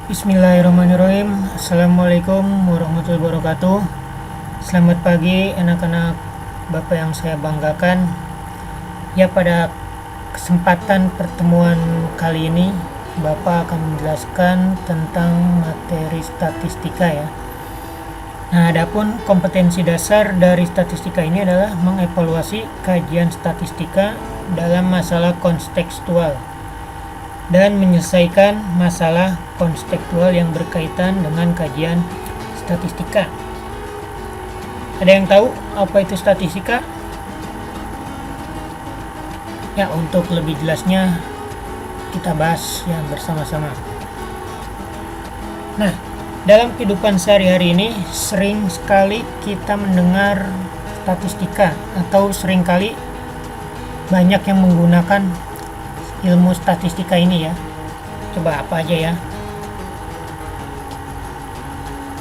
Bismillahirrahmanirrahim. Assalamualaikum warahmatullahi wabarakatuh. Selamat pagi anak-anak Bapak yang saya banggakan. Ya, pada kesempatan pertemuan kali ini Bapak akan menjelaskan tentang materi statistika ya. Nah, adapun kompetensi dasar dari statistika ini adalah mengevaluasi kajian statistika dalam masalah kontekstual dan menyelesaikan masalah kontekstual yang berkaitan dengan kajian statistika. Ada yang tahu apa itu statistika? Ya, untuk lebih jelasnya kita bahas ya bersama-sama. Nah, dalam kehidupan sehari-hari ini sering sekali kita mendengar statistika atau seringkali banyak yang menggunakan ilmu statistika ini ya. Coba apa aja ya?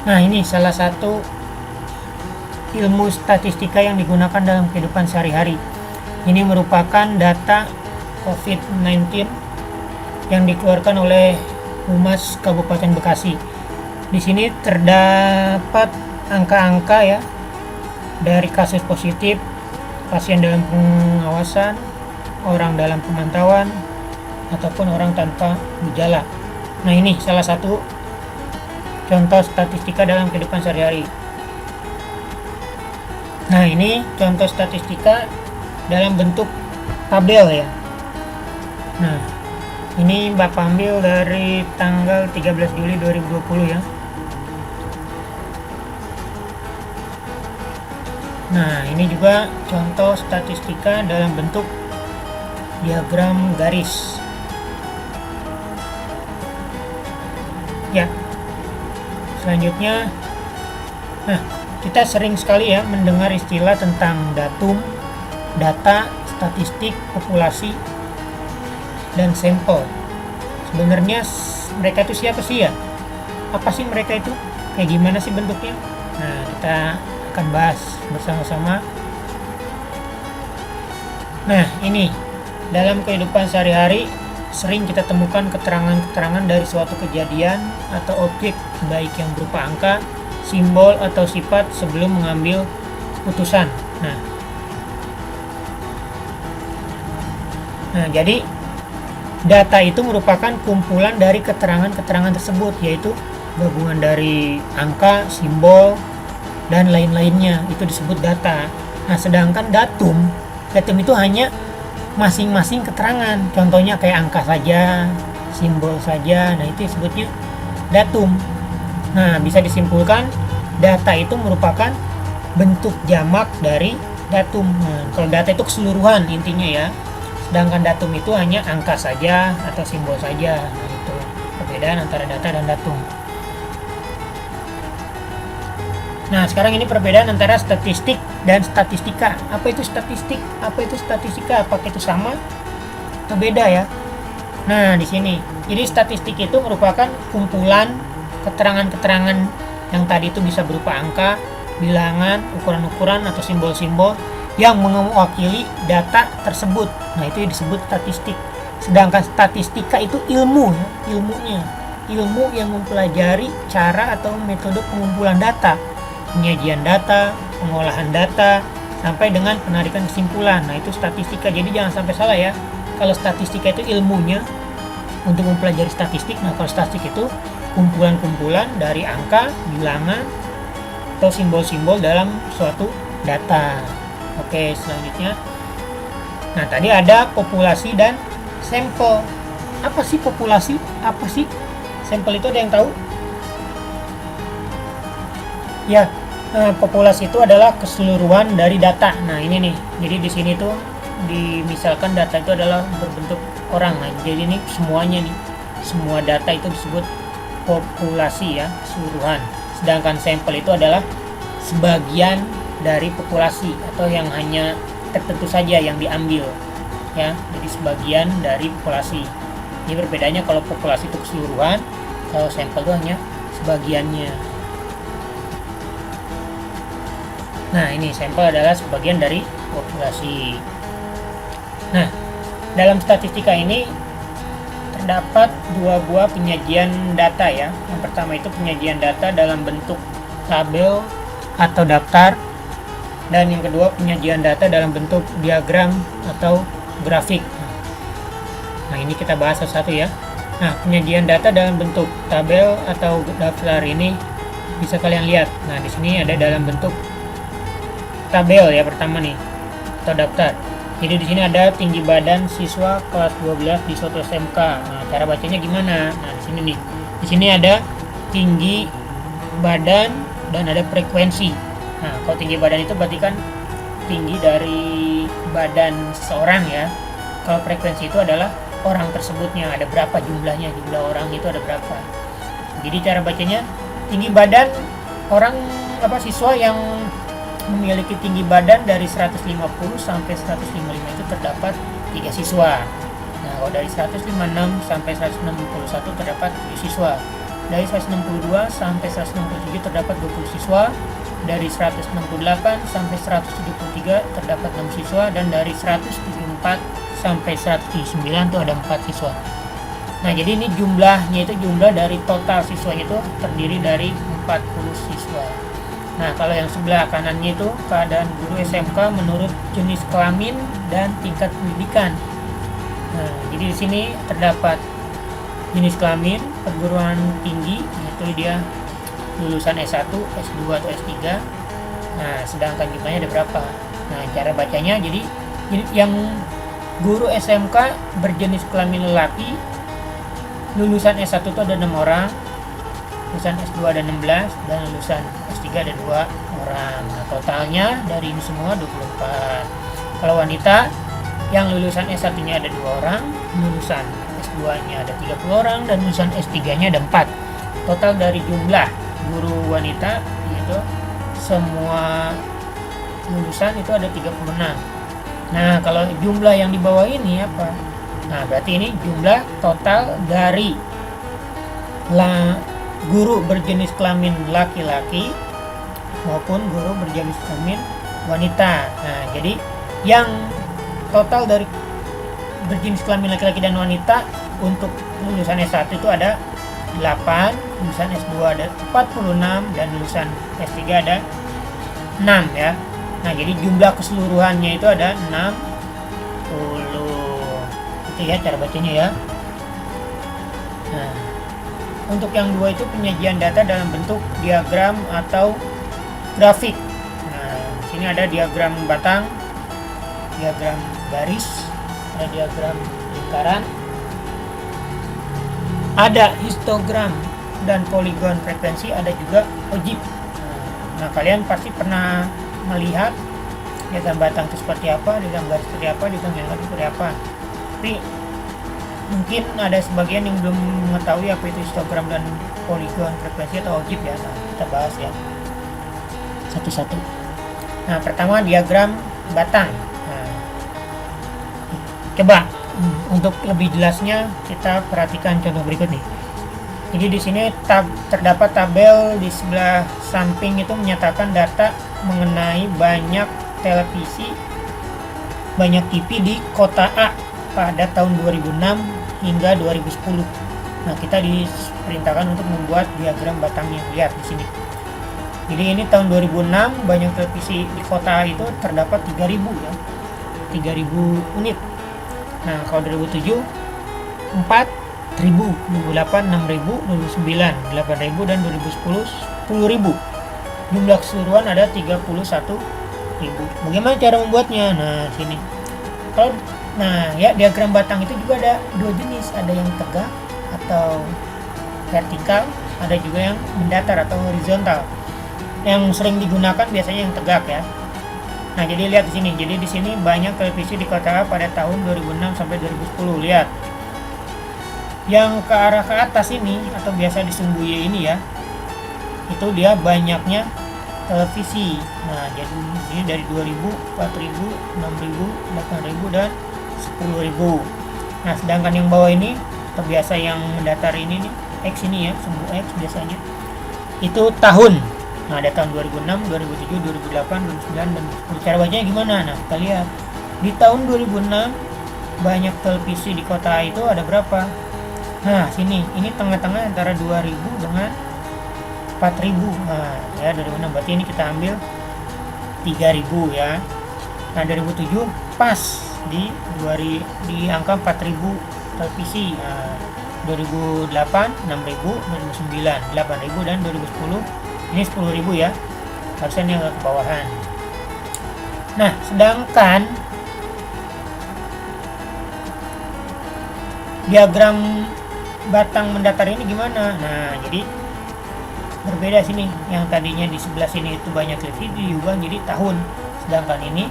Nah, ini salah satu ilmu statistika yang digunakan dalam kehidupan sehari-hari. Ini merupakan data COVID-19 yang dikeluarkan oleh Humas Kabupaten Bekasi. Di sini terdapat angka-angka ya dari kasus positif, pasien dalam pengawasan, orang dalam pemantauan, ataupun orang tanpa gejala. Nah, ini salah satu contoh statistika dalam kehidupan sehari-hari. Nah, ini contoh statistika dalam bentuk tabel ya. Nah, ini Bapak ambil dari tanggal 13 Juli 2020 ya. Nah, ini juga contoh statistika dalam bentuk diagram garis. Ya, selanjutnya, nah, kita sering sekali ya mendengar istilah tentang datum, data, statistik, populasi, dan sampel. Sebenarnya mereka itu siapa sih ya? Apa sih mereka itu? Kayak gimana sih bentuknya? Nah, kita akan bahas bersama-sama. Nah, ini dalam kehidupan sehari-hari sering kita temukan keterangan-keterangan dari suatu kejadian atau objek, baik yang berupa angka, simbol, atau sifat sebelum mengambil keputusan. Nah, jadi data itu merupakan kumpulan dari keterangan-keterangan tersebut, yaitu gabungan dari angka, simbol, dan lain-lainnya. Itu disebut data. Nah, sedangkan datum itu hanya masing-masing keterangan, contohnya kayak angka saja, simbol saja. Nah, itu disebutnya datum. Nah, bisa disimpulkan data itu merupakan bentuk jamak dari datum. Nah, kalau data itu keseluruhan intinya ya, sedangkan datum itu hanya angka saja atau simbol saja. Nah, itu perbedaan antara data dan datum. Nah, sekarang ini perbedaan antara statistik dan statistika. Apa itu statistik? Apa itu statistika? Apakah itu sama atau beda ya? Nah, di sini. Jadi statistik itu merupakan kumpulan keterangan-keterangan yang tadi itu bisa berupa angka, bilangan, ukuran-ukuran atau simbol-simbol yang mewakili data tersebut. Nah, itu disebut statistik. Sedangkan statistika itu ilmu ya, ilmu yang mempelajari cara atau metode pengumpulan data, penyajian data, pengolahan data, sampai dengan penarikan kesimpulan. Nah, itu statistika. Jadi jangan sampai salah ya. Kalau statistika itu ilmunya untuk mempelajari statistik. Nah, kalau statistik itu kumpulan-kumpulan dari angka, bilangan, atau simbol-simbol dalam suatu data. Oke, selanjutnya. Nah, tadi ada populasi dan sampel. Apa sih populasi? Apa sih sampel itu, ada yang tahu? Ya, populasi itu adalah keseluruhan dari data. Nah, ini nih. Jadi di sini tuh misalkan data itu adalah berbentuk orang. Nah, jadi ini semuanya nih. Semua data itu disebut populasi ya, keseluruhan. Sedangkan sampel itu adalah sebagian dari populasi atau yang hanya tertentu saja yang diambil ya. Jadi sebagian dari populasi. Ini berbedanya, kalau populasi itu keseluruhan, kalau sampel itu hanya sebagiannya. Nah, ini sampel adalah sebagian dari populasi. Nah, dalam statistika ini terdapat dua buah penyajian data ya. Yang pertama itu penyajian data dalam bentuk tabel atau daftar, dan yang kedua penyajian data dalam bentuk diagram atau grafik. Nah, ini kita bahas satu-satu ya. Nah, penyajian data dalam bentuk tabel atau daftar ini bisa kalian lihat. Nah, di sini ada dalam bentuk tabel ya pertama nih atau daftar. Jadi di sini ada tinggi badan siswa kelas 12 di suatu SMK. Nah, cara bacanya gimana? Nah, di sini nih. Di sini ada tinggi badan dan ada frekuensi. Nah, kalau tinggi badan itu berarti kan tinggi dari badan seseorang ya. Kalau frekuensi itu adalah orang tersebutnya, ada berapa jumlahnya, jumlah orang itu ada berapa. Jadi cara bacanya tinggi badan orang siswa yang memiliki tinggi badan dari 150 sampai 155 itu terdapat 3 siswa. Nah, kalau dari 156 sampai 161 terdapat 7 siswa. Dari 162 sampai 167 terdapat 20 siswa. Dari 168 sampai 173 terdapat 6 siswa, dan dari 174 sampai 179 itu ada 4 siswa. Nah, jadi ini jumlahnya itu jumlah dari total siswanya itu terdiri dari 40 siswa. Nah, kalau yang sebelah kanannya itu keadaan guru SMK menurut jenis kelamin dan tingkat pendidikan. Nah, jadi di sini terdapat jenis kelamin, perguruan tinggi, yaitu dia lulusan S1, S2 atau S3. Nah, sedangkan jumlahnya ada berapa? Nah, cara bacanya jadi yang guru SMK berjenis kelamin lelaki, lulusan S1 itu ada 6 orang, lulusan S2 ada 16, dan lulusan S3 ada 2 orang. Nah, totalnya dari ini semua 24. Kalau wanita, yang lulusan S1 nya ada 2 orang, lulusan S2 nya ada 30 orang, dan lulusan S3 nya ada 4. Total dari jumlah guru wanita yaitu semua lulusan itu ada 36. Nah, kalau jumlah yang di bawah ini apa? Nah, berarti ini jumlah total dari guru berjenis kelamin laki-laki maupun guru berjenis kelamin wanita. Nah, jadi yang total dari berjenis kelamin laki-laki dan wanita untuk lulusan S1 itu ada 8, lulusan S2 ada 46, dan lulusan S3 ada 6 ya. Nah, jadi jumlah keseluruhannya itu ada 60. Itu ya cara bacanya ya. Nah, untuk yang dua itu penyajian data dalam bentuk diagram atau grafik. Nah, di sini ada diagram batang, diagram garis, ada diagram lingkaran, ada histogram dan poligon frekuensi, ada juga ojib. Nah, kalian pasti pernah melihat diagram batang itu seperti apa, diagram garis seperti apa, diagram lingkaran seperti apa. Tapi mungkin ada sebagian yang belum mengetahui apa itu histogram dan poligon frekuensi atau ojib ya. Nah, kita bahas ya satu-satu. Nah, pertama diagram batang. Nah, coba untuk lebih jelasnya kita perhatikan contoh berikut nih. Jadi di sini terdapat tabel di sebelah samping itu menyatakan data mengenai banyak televisi, banyak TV di kota A pada tahun 2006 hingga 2010. Nah, kita diperintahkan untuk membuat diagram batangnya. Lihat di sini. Jadi ini tahun 2006 banyak televisi di kota itu terdapat 3.000 ya. 3.000 unit. Nah, kalau 2007 4.000, 2008 6.000, 2009 8.000, dan 2010 10.000. Jumlah keseluruhan ada 31.000. Bagaimana cara membuatnya? Nah, sini. Nah, ya diagram batang itu juga ada dua jenis, ada yang tegak atau vertikal, ada juga yang mendatar atau horizontal. Yang sering digunakan biasanya yang tegak ya. Nah, jadi lihat di sini. Jadi di sini banyak televisi di kota A pada tahun 2006 sampai 2010. Lihat. Yang ke arah ke atas ini atau biasa disebut Y ini ya. Itu dia banyaknya televisi. Nah, jadi ini dari 2.000, 4.000, 6.000, 8.000, dan 10.000. Nah, sedangkan yang bawah ini atau biasa yang mendatar ini nih, X ini ya, sumbu X biasanya. Itu tahun. Nah, ada tahun 2006, 2007, 2008, 2009, dan 2010. Cara bacanya gimana? Nah, kita lihat. Di tahun 2006 banyak televisi di kota itu ada berapa? Nah sini, ini tengah-tengah antara 2000 dengan 4000. Nah ya, 2006 berarti ini kita ambil 3000 ya. Nah 2007 pas di angka 4000 televisi. Nah, 2008 6000, 2009 8000, dan 2010 ini 10.000 ya. Harusnya ini agak ke bawahan. Nah sedangkan diagram batang mendatar ini gimana? Nah jadi berbeda sini, yang tadinya di sebelah sini itu banyak televisi diubah jadi tahun, sedangkan ini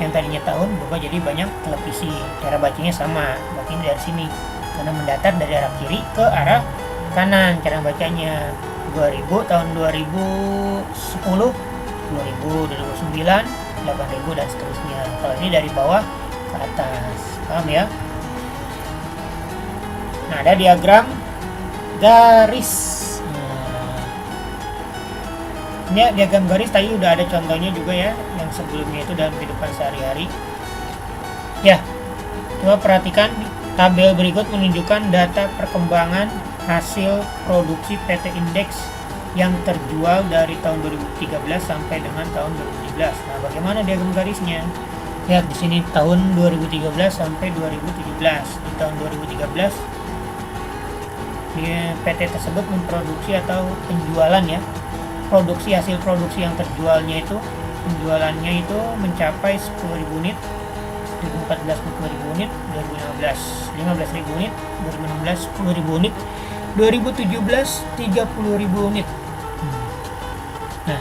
yang tadinya tahun berubah jadi banyak televisi. Cara bacanya sama, bacanya dari sini karena mendatar dari arah kiri ke arah kanan. Cara bacanya 2000, tahun 2010, 2000, 2009, 8000 dan seterusnya. Kalau ini dari bawah ke atas, paham ya? Nah ada diagram garis. Ini diagram garis tadi udah ada contohnya juga ya, yang sebelumnya itu dalam kehidupan sehari-hari. Ya, coba perhatikan tabel berikut menunjukkan data perkembangan hasil produksi PT Index yang terjual dari tahun 2013 sampai dengan tahun 2017. Nah, bagaimana diagram garisnya? Lihat di sini tahun 2013 sampai 2017. Di tahun 2013 PT tersebut memproduksi atau penjualan ya, produksi hasil produksi yang terjualnya itu, penjualannya itu mencapai 10.000 unit, 2014 10.000 unit, 2015 15.000 unit, 2016 10.000 unit, 2017 30.000 unit. Nah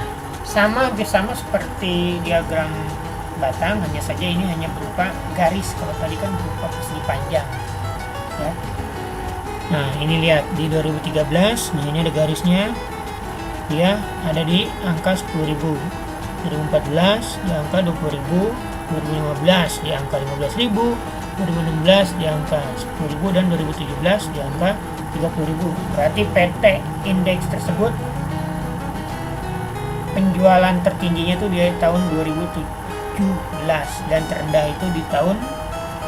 hampir sama seperti diagram batang, hanya saja ini hanya berupa garis, kalau tadi kan berupa persegi panjang ya. Nah ini lihat di 2013, nah ini ada garisnya, dia ada di angka 10.000, 2014 di angka 20.000, 2015 di angka 15.000, 2016 di angka 10.000, dan 2017 di angka 30.000. Berarti PT Indeks tersebut penjualan tertingginya itu di tahun 2017 dan terendah itu di tahun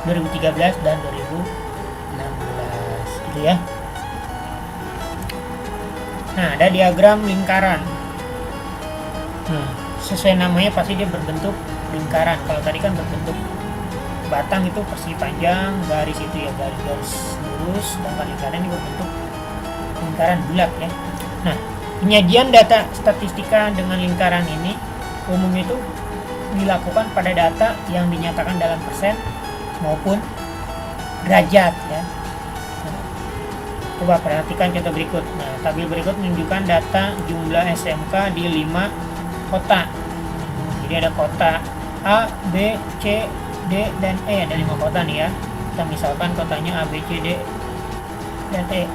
2013 dan 2016 gitu ya. Nah ada diagram lingkaran. Nah sesuai namanya pasti dia berbentuk lingkaran. Kalau tadi kan berbentuk batang itu persegi panjang, garis itu ya garis lurus, sedangkan lingkaran ini berbentuk lingkaran bulat ya. Nah penyajian data statistika dengan lingkaran ini umumnya itu dilakukan pada data yang dinyatakan dalam persen maupun derajat ya. Coba perhatikan contoh berikut. Nah, tabel berikut menunjukkan data jumlah SMK di 5 kota. Jadi ada kota A, B, C, D, dan E. Ada 5 kota nih ya. Kita misalkan kotanya A, B, C, D, dan E.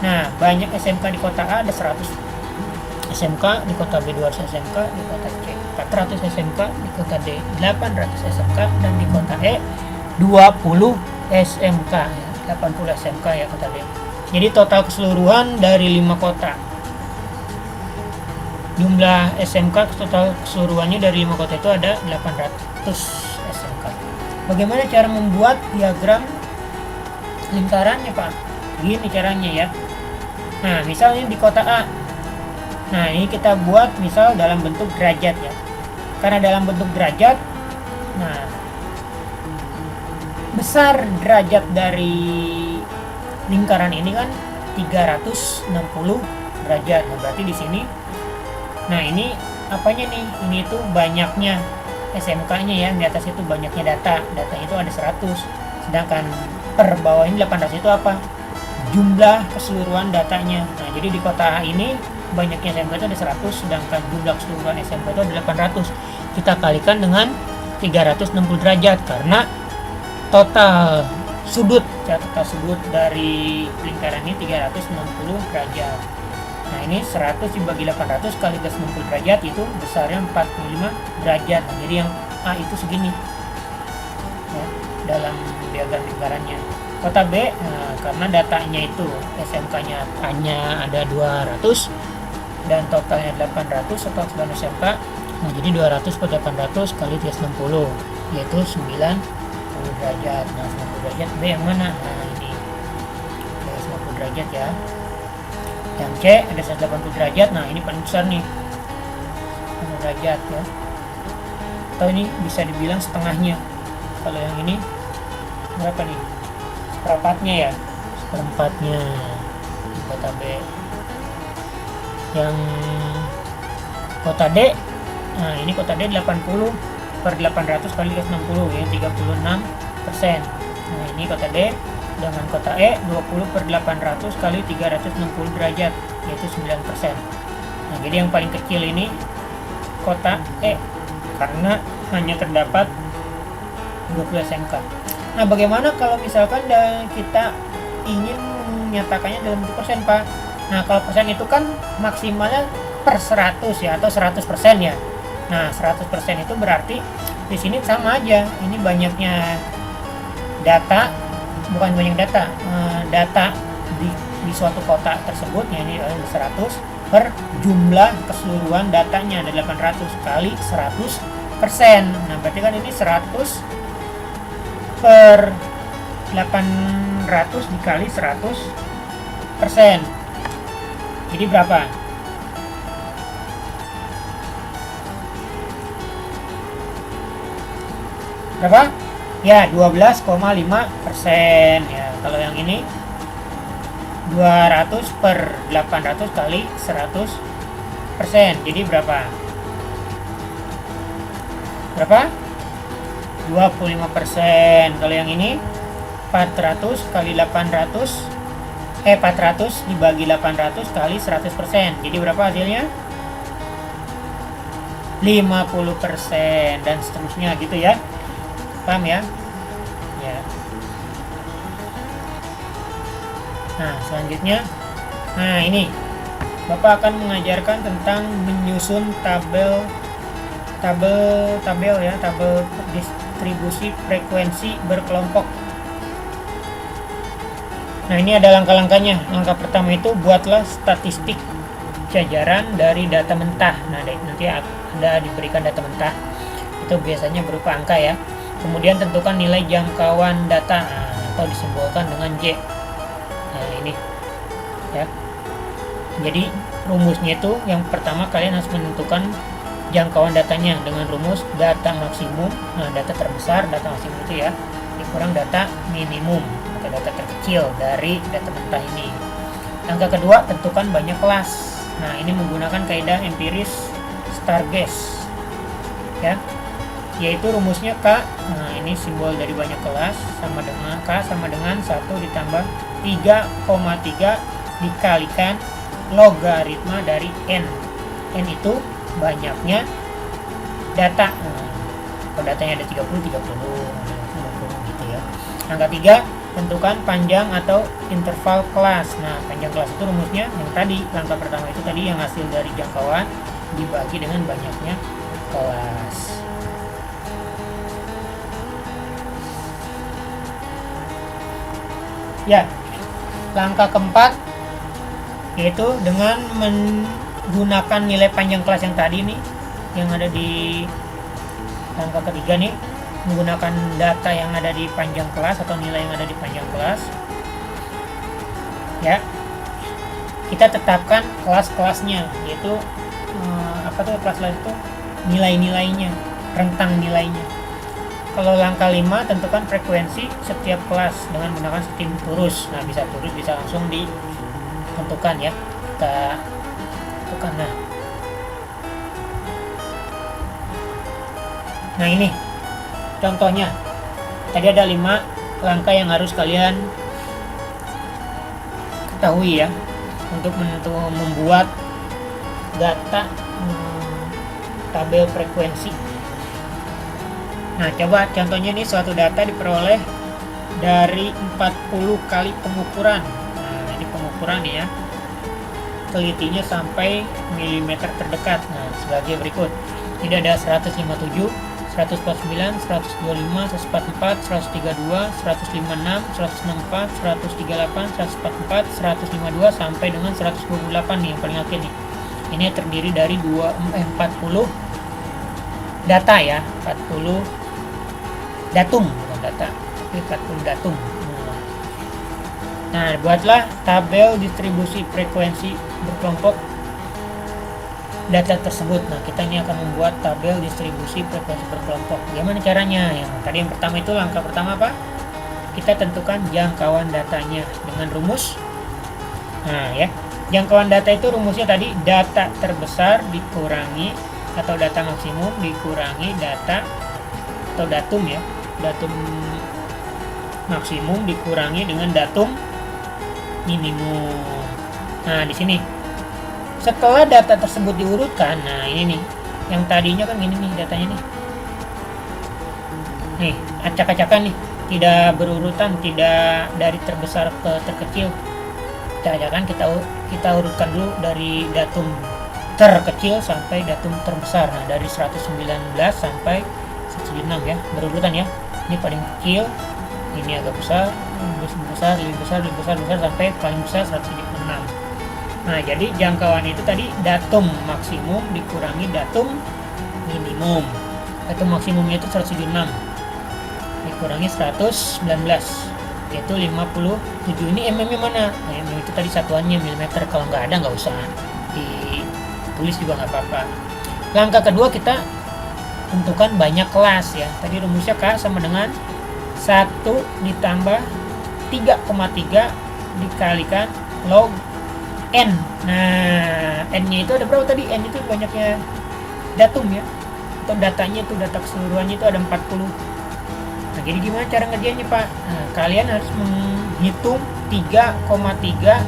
Nah, banyak SMK di kota A ada 100 SMK, di kota B 200 SMK, di kota C 400 SMK, di kota D 800 SMK, dan di kota E 20 SMK ya. 80 SMK ya kota D. Jadi total keseluruhan dari 5 kota, jumlah SMK total keseluruhannya dari 5 kota itu ada 800 SMK. Bagaimana cara membuat diagram lingkarannya Pak? Gini caranya ya. Nah misalnya di kota A, nah ini kita buat misal dalam bentuk derajat ya. Karena dalam bentuk derajat, nah besar derajat dari lingkaran ini kan 360 derajat. Nah, berarti di sini, nah ini apanya nih? Ini itu banyaknya SMK-nya ya, di atas itu banyaknya data. Datanya itu ada 100. Sedangkan per bawah ini 800 itu apa? Jumlah keseluruhan datanya. Nah, jadi di kota A ini banyaknya SMK itu ada 100, sedangkan jumlah keseluruhan SMK itu ada 800. Kita kalikan dengan 360 derajat karena total sudut dari lingkaran ini 360 derajat. Nah ini 100 dibagi 800 kali 360 derajat itu besarnya 45 derajat. Nah, jadi yang A itu segini ya, dalam diagram lingkarannya. Kota B, nah, karena datanya itu SMK-nya hanya ada 200 dan totalnya 800 atau 9 SMK. Nah jadi 200 per 800 kali 360 yaitu 90 derajat. Nah 90 derajat B yang mana? Nah ini B derajat ya. Yang C ada 180 derajat. Nah ini paling besar nih, 180 derajat ya, atau ini bisa dibilang setengahnya. Kalau yang ini berapa nih, seperempatnya ya, seperempatnya di kota B. Yang kota D, nah ini kota D 80 per 800 kali 60 ya, 36%. Nah ini kota D dengan kota E 20 per 800 kali 360 derajat, yaitu 9%. Nah jadi yang paling kecil ini kota E karena hanya terdapat 20 SMK. Nah bagaimana kalau misalkan kita ingin menyatakannya dalam bentuk persen, Pak? Nah kalau persen itu kan maksimalnya per 100 ya, atau 100% ya. Nah 100% itu berarti di sini sama aja, ini banyaknya data, bukan banyak data, data di suatu kota tersebut ya, ini 100 per jumlah keseluruhan datanya ada 800 kali 100%. Nah berarti kan ini 100 per 800 dikali 100%. Jadi berapa? Berapa? Ya 12,5% ya. Kalau yang ini 200 per 800 kali 100%. Jadi berapa? Berapa? 25%. Kalau yang ini 400 kali 800 400 dibagi 800 kali 100%. Jadi berapa hasilnya? 50% dan seterusnya gitu ya. Paham ya? Ya. Nah, selanjutnya, nah ini Bapak akan mengajarkan tentang menyusun tabel distribusi frekuensi berkelompok. Nah, ini ada langkah-langkahnya. Langkah pertama itu buatlah statistik jajaran dari data mentah. Nah, nanti ada diberikan data mentah. Itu biasanya berupa angka ya. Kemudian tentukan nilai jangkauan data, atau disimbolkan dengan J. Nah, ini ya. Jadi rumusnya itu yang pertama kalian harus menentukan jangkauan datanya dengan rumus data maksimum. Nah, data terbesar, data maksimum itu ya, dikurang data minimum atau data terkecil dari data mentah ini. Langkah kedua, tentukan banyak kelas. Nah, ini menggunakan kaidah empiris Stargess ya, yaitu rumusnya K. Nah, ini simbol dari banyak kelas sama dengan K sama dengan 1 ditambah 3,3 dikalikan logaritma dari N. N itu banyaknya data. Kalau datanya ada 30 gitu ya. Angka 3, tentukan panjang atau interval kelas. Nah, panjang kelas itu rumusnya yang tadi, langkah pertama itu tadi, yang hasil dari jangkauan dibagi dengan banyaknya kelas. Ya, langkah keempat yaitu dengan menggunakan nilai panjang kelas yang tadi nih, yang ada di langkah ketiga nih, menggunakan data yang ada di panjang kelas atau nilai yang ada di panjang kelas ya. Kita tetapkan kelas-kelasnya, yaitu apa tuh kelas-kelas itu, nilai-nilainya, rentang nilainya. Kalau langkah 5, tentukan frekuensi setiap kelas dengan menggunakan sistem turus. Nah, bisa turus, bisa langsung ditentukan ya. Kita tentukan. Nah ini contohnya. Tadi ada 5 langkah yang harus kalian ketahui ya untuk membuat data tabel frekuensi. Nah, coba contohnya ini, suatu data diperoleh dari 40 kali pengukuran. Nah, ini pengukuran ya. Telitinya sampai milimeter terdekat. Nah, sebagai berikut. Ini ada 157, 149, 125, 144, 132, 156, 164, 138, 144, 152 sampai dengan 128 nih yang paling akhir nih. Ini terdiri dari 40 data ya, 40 datum, bukan data, tapi 40 datum. Nah, buatlah tabel distribusi frekuensi berkelompok data tersebut. Nah, kita ini akan membuat tabel distribusi frekuensi berkelompok. Gimana caranya? Yang tadi yang pertama itu langkah pertama apa? Kita tentukan jangkauan datanya dengan rumus. Nah, ya. Jangkauan data itu rumusnya tadi data terbesar dikurangi atau data maksimum dikurangi data atau datum ya. Datum maksimum dikurangi dengan datum minimum. Nah, di sini setelah data tersebut diurutkan, nah ini nih, yang tadinya kan gini nih datanya nih, acak-acakan nih, tidak berurutan, tidak dari terbesar ke terkecil. Acak-acakan kita urutkan dulu dari datum terkecil sampai datum terbesar. Nah, dari 119 sampai 176 ya, berurutan ya. Ini paling kecil, ini agak besar, lebih besar sampai paling besar 176. Nah, jadi jangkauan itu tadi datum maksimum dikurangi datum minimum. Datum maksimumnya itu 176 dikurangi 119 yaitu 57. Ini mm-nya mana? Nah, mm itu tadi satuannya milimeter. Kalau nggak ada nggak usah ditulis juga nggak apa-apa. Langkah kedua kita tentukan banyak kelas ya. Tadi rumusnya K sama dengan 1 ditambah 3,3 dikalikan log N. Nah, N-nya itu ada berapa tadi? N itu banyaknya datum ya. Atau datanya itu, data keseluruhannya itu ada 40. Nah, jadi gimana cara ngerjainnya, Pak? Nah, kalian harus menghitung 3,3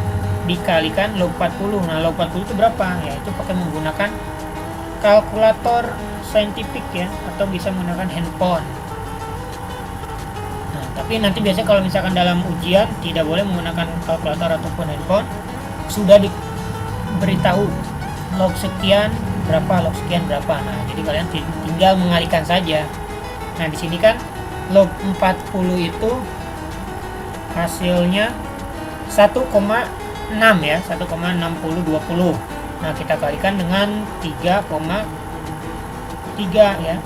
dikalikan log 40. Nah, log 40 itu berapa? Ya, itu pakai menggunakan kalkulator saintifik ya, atau bisa menggunakan handphone. Nah, tapi nanti biasanya kalau misalkan dalam ujian tidak boleh menggunakan kalkulator ataupun handphone. Sudah diberitahu log sekian berapa, log sekian berapa. Nah, jadi kalian tinggal mengalihkan saja. Nah, di sini kan log 40 itu hasilnya 1,6 ya, 1,6020. Nah, kita kalikan dengan 3,3 ya.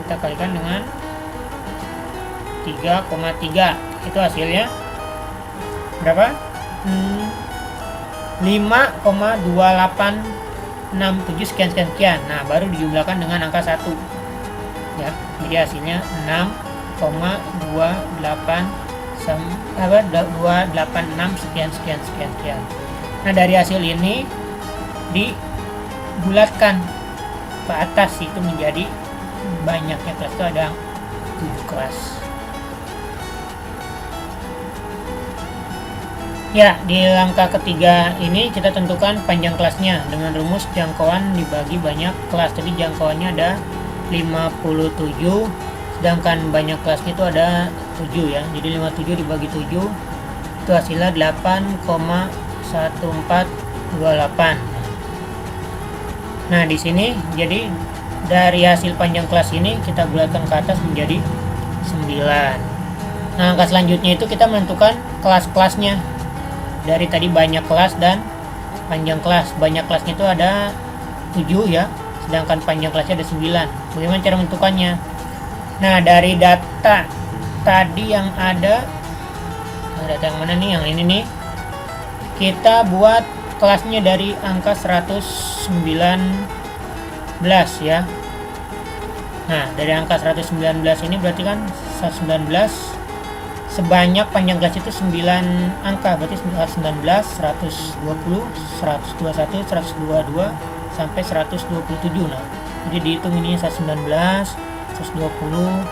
Kita kalikan dengan 3,3. Itu hasilnya berapa? 5,2867 sekian. Nah, baru dijumlahkan dengan angka 1 ya. Jadi hasilnya 6,286 sekian. Nah, dari hasil ini dibulatkan ke atas itu menjadi banyaknya kelas, itu ada 7 kelas. Ya, di langkah ketiga ini kita tentukan panjang kelasnya dengan rumus jangkauan dibagi banyak kelas. Jadi jangkauannya ada 57, sedangkan banyak kelasnya itu ada 7 ya. Jadi 57 dibagi 7 itu hasilnya 8,1428. Nah, di sini jadi dari hasil panjang kelas ini kita bulatkan ke atas menjadi 9. Nah, angka selanjutnya itu kita menentukan kelas-kelasnya. Dari tadi banyak kelas dan panjang kelas. Banyak kelasnya itu ada 7 ya, sedangkan panjang kelasnya ada 9. Bagaimana cara menentukannya? Nah, dari data tadi yang ada, data yang mana nih? Yang ini nih. Kita buat kelasnya dari angka 119 ya. Nah, dari angka 119 ini berarti kan 119 sebanyak panjang kelas itu 9 angka, berarti 119, 120, 121, 122 sampai 127. Nah, jadi dihitung ini 119, 120,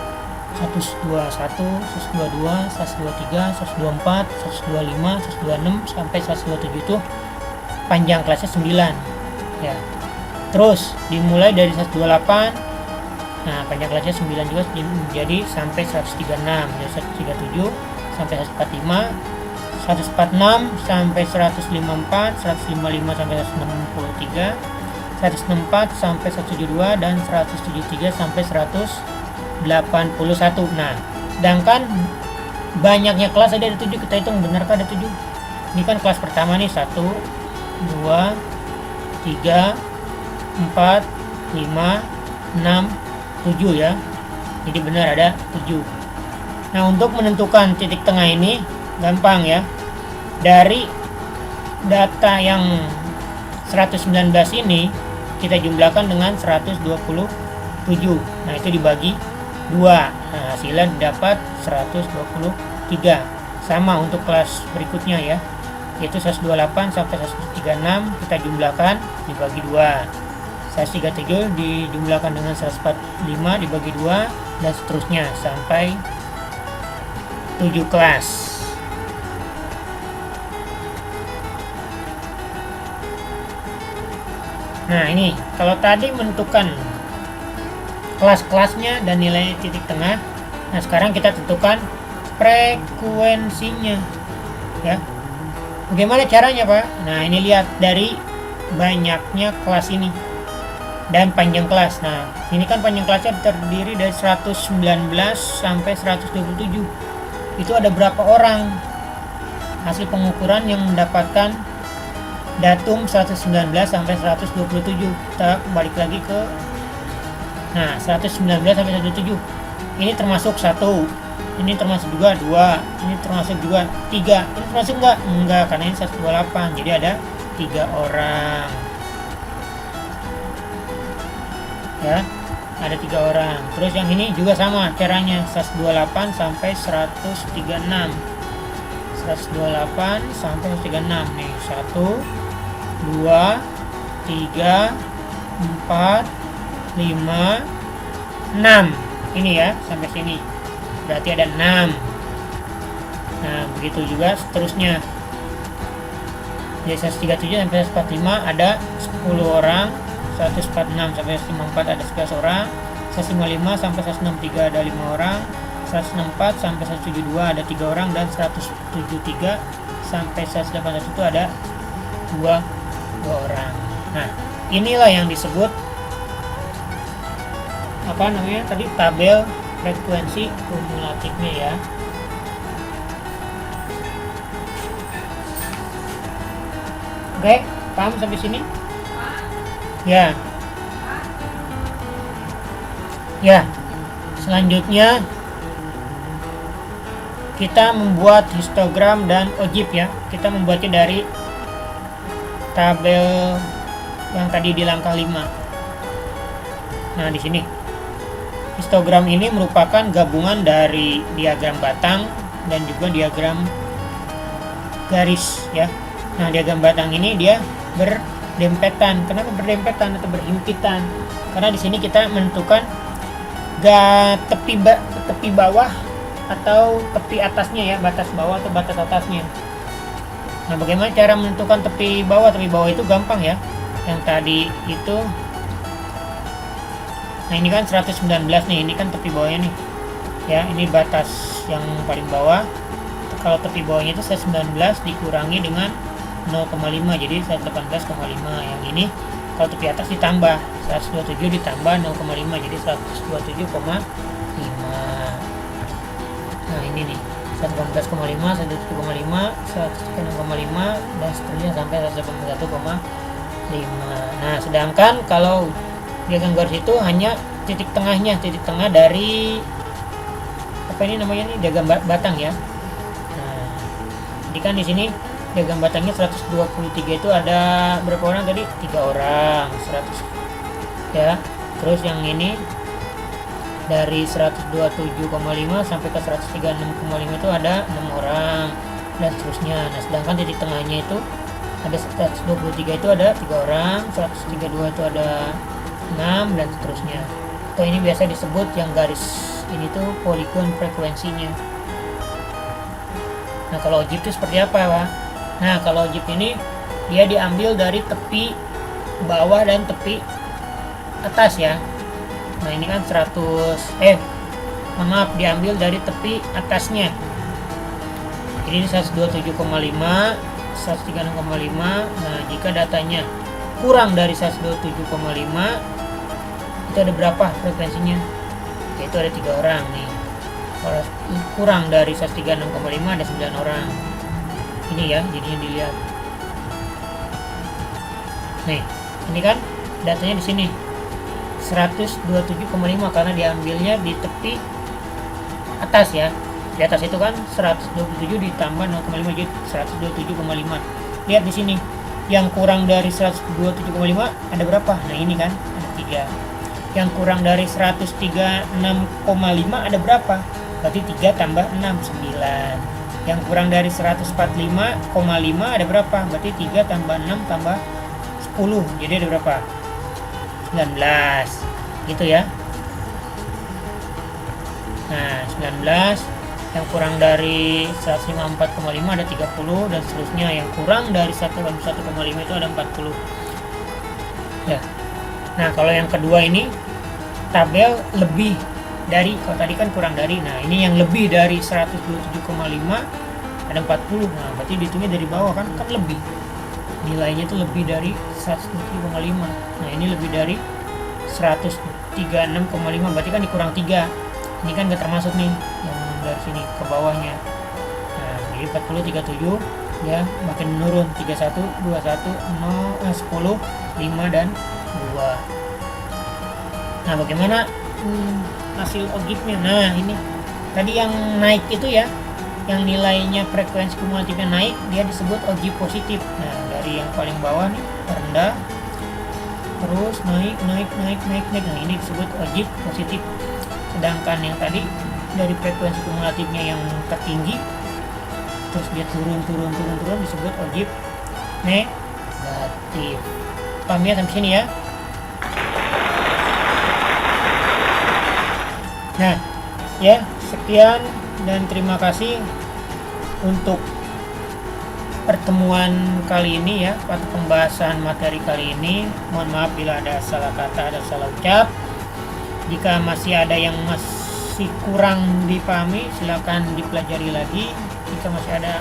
121, 122, 123, 124, 125, 126 sampai 127 itu panjang kelasnya 9 ya. Terus dimulai dari 128. Nah, panjang kelasnya 9 juga jadi sampai 136, jadi 137 sampai 145, 146 sampai 154, 155 sampai 163, 164 sampai 172 dan 173 sampai 181. Nah, sedangkan banyaknya kelas ada 7, kita hitung benarkah ada 7? Ini kan kelas pertama nih, 1 2 3 4 5 6 7 ya. Jadi benar ada 7. Nah, untuk menentukan titik tengah ini gampang ya. dari data yang 119 ini kita jumlahkan dengan 127. Nah, itu dibagi 2. Nah, hasilnya dapat 123. Sama untuk kelas berikutnya ya, yaitu 128 sampai 136 kita jumlahkan dibagi 2. 137 dijumlahkan dengan 145 dibagi 2, dan seterusnya sampai 7 kelas. Nah, ini kalau tadi menentukan kelas-kelasnya dan nilai titik tengah. Nah, sekarang kita tentukan frekuensinya ya. Bagaimana caranya, Pak? Nah, ini lihat dari banyaknya kelas ini dan panjang kelas. Nah, ini kan panjang kelasnya terdiri dari 119 sampai 127. Itu ada berapa orang? Hasil pengukuran yang mendapatkan datum 119 sampai 127. Kita balik lagi ke 119 sampai 127. Ini termasuk 1, ini termasuk juga 2, ini termasuk juga 3. Ini termasuk enggak, karena ini 128. Jadi ada 3 orang. Ya, ada 3 orang. Terus yang ini juga sama caranya, 128 sampai 136. 128 sampai 136 nih. 1 2 3 4 5 6. Ini ya, sampai sini. Berarti ada 6. Nah, begitu juga seterusnya. Jadi 137 sampai 145 ada 10 orang. 146 sampai 154 ada 11 orang. 155 sampai 163 ada 5 orang. 164 sampai 172 ada 3 orang, dan 173 sampai 181 itu ada 2 orang. Nah, inilah yang disebut apa namanya tadi, tabel frekuensi kumulatifnya ya. Oke, paham sampai sini? Ya. Ya. Selanjutnya kita membuat histogram dan ojib ya. Kita membuatnya dari tabel yang tadi di langkah 5. Nah, di sini histogram ini merupakan gabungan dari diagram batang dan juga diagram garis ya. Nah, diagram batang ini dia berdempetan. Kenapa berdempetan atau berhimpitan? Karena di sini kita menentukan tepi bawah atau tepi atasnya ya, batas bawah atau batas atasnya. Nah, bagaimana cara menentukan tepi bawah? Tepi bawah itu gampang ya. Yang tadi itu, nah ini kan 119 nih, ini kan tepi bawahnya nih. Ya, ini batas yang paling bawah. Kalau tepi bawahnya itu 119 dikurangi dengan 0,5, jadi 118,5. Yang ini kalau tepi atas ditambah 127 ditambah 0,5, jadi 127,5. Nah, ini nih 118,5, 107,5, 106,5, dan seterusnya sampai 181,5. Nah, sedangkan kalau diagram garis itu hanya titik tengahnya, titik tengah dari apa ini namanya nih, diagram batang ya. Nah, jadi kan di sini diagram batangnya 123 itu ada berapa orang tadi? 3 orang. 100 ya. Terus yang ini dari 127,5 sampai ke 136,5 itu ada 6 orang, dan seterusnya. Nah, sedangkan titik tengahnya itu ada 123 itu ada 3 orang, 132 itu ada 6, dan seterusnya. Atau ini biasa disebut yang garis ini tuh poligon frekuensinya. Nah, kalau ojib itu seperti apa, Pak? Nah, kalau ojib ini dia diambil dari tepi bawah dan tepi atas ya. Nah, ini kan diambil dari tepi atasnya. Jadi ini 127,5, 136,5. Nah, jika datanya kurang dari 127,5 itu ada berapa frekuensinya? Yaitu ada 3 orang nih. Kalau kurang dari 136,5 ada 9 orang. Ini ya, jadinya dilihat. Nih, ini kan datanya di sini 127,5 karena diambilnya di tepi atas ya. Di atas itu kan 127 ditambah 0,5 jadi 127,5. Lihat di sini, yang kurang dari 127,5 ada berapa? Nah ini kan ada 3. Yang kurang dari 136,5 ada berapa? Berarti 3 tambah 6, 9. Yang kurang dari 145,5 ada berapa? Berarti 3 tambah 6 tambah 10. Jadi ada berapa? 19. Gitu ya. Nah 19. Yang kurang dari 154,5 ada 30 dan seterusnya. Yang kurang dari 151,5 itu ada 40 ya. Nah kalau yang kedua ini tabel lebih dari, kalau tadi kan kurang dari, nah ini yang lebih dari 127,5 ada 40. Nah berarti dihitungnya dari bawah kan lebih, nilainya itu lebih dari 127,5. nah ini lebih dari 136,5 berarti kan dikurang 3. Ini kan gak termasuk nih yang dari sini ke bawahnya. Nah jadi 40, 37 ya, makin menurun 31, 21, 0, 10, 5 dan 2. Nah bagaimana hasil ogibnya? Nah ini tadi yang naik itu ya, yang nilainya frekuensi kumulatifnya naik, dia disebut ogib positif. Nah dari yang paling bawah nih rendah terus naik. Nah ini disebut ogib positif. Sedangkan yang tadi dari frekuensi kumulatifnya yang tertinggi terus dia turun disebut ogib negatif. Paham ya sampai sini ya? Nah ya, sekian dan terima kasih untuk pertemuan kali ini ya, atau pembahasan materi kali ini. Mohon maaf bila ada salah kata, ada salah ucap. Jika masih ada yang masih kurang dipahami, silakan dipelajari lagi. Jika masih ada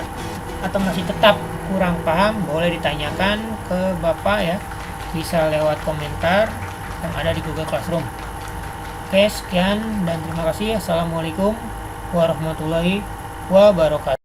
atau masih tetap kurang paham, boleh ditanyakan ke Bapak ya, bisa lewat komentar yang ada di Google Classroom. Oke, sekian dan terima kasih. Assalamualaikum warahmatullahi wabarakatuh.